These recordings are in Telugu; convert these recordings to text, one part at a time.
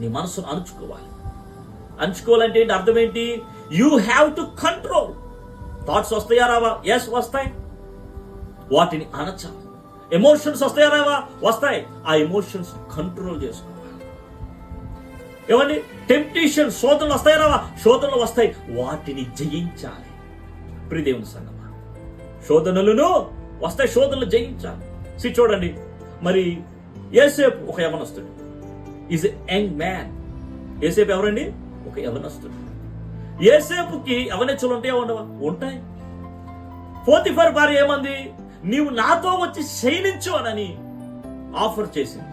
నీ మనసును అణుచుకోవాలంటే ఏంటి? అర్థం ఏంటి? You have to control. Thoughts వస్తాయా రావా? ఎస్, వస్తాయి. వాటిని అణచాలి. ఎమోషన్స్ వస్తాయా రావా? వస్తాయి. ఆ ఎమోషన్స్ కంట్రోల్ చేసుకోవాలి. ఏమండి? టెంప్టేషన్, శోధనలు వస్తాయా రావా? శోధనలు వస్తాయి. వాటిని జయించాలి. ప్రియదేవుని సంగమా, శోధనలను వస్తాయి, శోధనలు జయించాలి. చూడండి, మరి యోసేపు ఒక యవనస్తుడు, ఈజ్ ఎ యంగ్ మ్యాన్. యోసేపు ఎవరండి? ఒక యవనస్తుడు. యోసేపుకి యవనెచ్చులు ఉంటాయా? ఉండవా? ఉంటాయి. పోతిఫర్ భార్య ఏమంది? నీవు నాతో వచ్చి శయనించు అని ఆఫర్ చేసింది.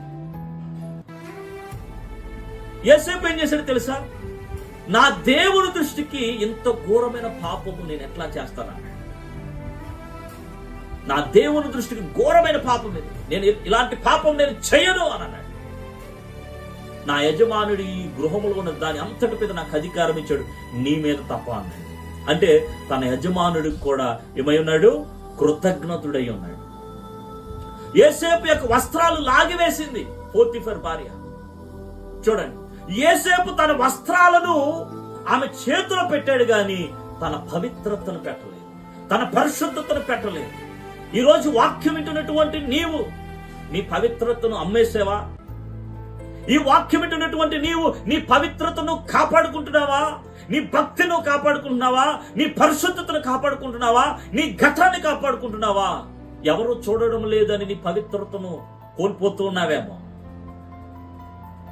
యోసేపు ఏం చేశాడు తెలుసా? నా దేవుని దృష్టికి ఇంత ఘోరమైన పాపము నేను ఎట్లా చేస్తానన్నాడు. నా దేవుని దృష్టికి ఘోరమైన పాపం ఇది, నేను ఇలాంటి పాపం నేను చేయను అని అన్నాడు. నా యజమానుడు ఈ గృహములో ఉన్న దాని అంతటి మీద నాకు అధికారం ఇచ్చాడు, నీ మీద తప్ప అన్నాడు. అంటే తన యజమానుడికి కూడా ఏమై ఉన్నాడు? కృతజ్ఞతుడై ఉన్నాడు. యోసేపు యొక్క వస్త్రాలు లాగివేసింది పోతిఫర్ భార్య. చూడండి, యోసేపు తన వస్త్రాలను ఆమె చేతిలో పెట్టాడు గాని తన పవిత్రతను పెట్టలేదు, తన పరిశుద్ధతను పెట్టలేదు. ఈరోజు వాక్యం వింటున్నటువంటి నీవు నీ పవిత్రతను అమ్మేసేవా? ఈ వాక్యం వింటున్నటువంటి నీవు నీ పవిత్రతను కాపాడుకుంటున్నావా? నీ భక్తిను కాపాడుకుంటున్నావా? నీ పరిశుద్ధతను కాపాడుకుంటున్నావా? నీ ఘటాన్ని కాపాడుకుంటున్నావా? ఎవరు చూడడం లేదని నీ పవిత్రతను కోల్పోతూ ఉన్నావేమో.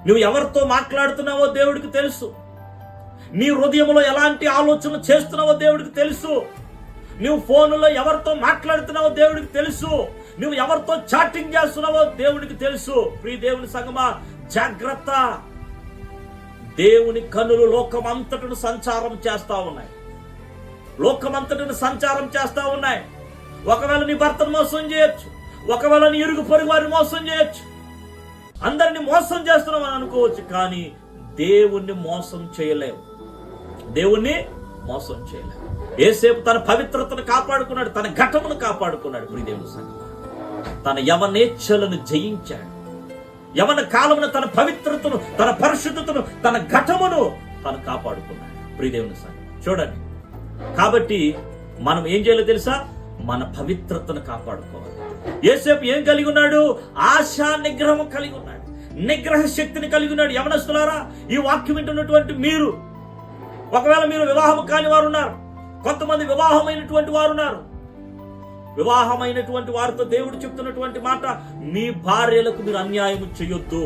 నువ్వు ఎవరితో మాట్లాడుతున్నావో దేవుడికి తెలుసు. నీ హృదయంలో ఎలాంటి ఆలోచనలు చేస్తున్నావో దేవుడికి తెలుసు. నువ్వు ఫోన్లో ఎవరితో మాట్లాడుతున్నావో దేవుడికి తెలుసు. నువ్వు ఎవరితో చాటింగ్ చేస్తున్నావో దేవుడికి తెలుసు. ప్రియ దేవుని సంగమా, జాగ్రత్త. దేవుని కన్నులు లోకమంతటను సంచారం చేస్తా ఉన్నాయి. లోకమంతటను సంచారం చేస్తా ఉన్నాయి. ఒకవేళ నీ భర్తను మోసం చేయొచ్చు, ఒకవేళ నీ ఇరుగు పొరుగు వారిని మోసం చేయొచ్చు, అందరిని మోసం చేస్తున్నాం అని అనుకోవచ్చు, కానీ దేవుణ్ణి మోసం చేయలేవు. దేవుణ్ణి మోసం చేయలేవు. యోసేపు తన పవిత్రతను కాపాడుకున్నాడు, తన ఘటమును కాపాడుకున్నాడు. ప్రియదేవుని సంగమా, తన యవనేచ్ఛలను జయించాడు. యవన కాలమున తన పవిత్రతను, తన పరిశుద్ధతను, తన ఘటమును తను కాపాడుకున్నాడు. ప్రియదేవుని సంగమా, చూడండి. కాబట్టి మనం ఏం చేయాలో తెలుసా? మన పవిత్రతను కాపాడుకోవాలి. యోసేపు ఏం కలిగి ఉన్నాడు? ఆశా నిగ్రహం కలిగి ఉన్నాడు, నిగ్రహ శక్తిని కలిగి ఉన్నాడు. యవనస్తులారా, ఈ వాక్యం వింటున్నటువంటి మీరు, ఒకవేళ మీరు వివాహం కాని వారు ఉన్నారు, కొంతమంది వివాహమైనటువంటి వారు ఉన్నారు. వివాహమైనటువంటి వారితో దేవుడు చెప్తున్నటువంటి మాట, మీ భార్యలకు మీరు అన్యాయం చేయొద్దు.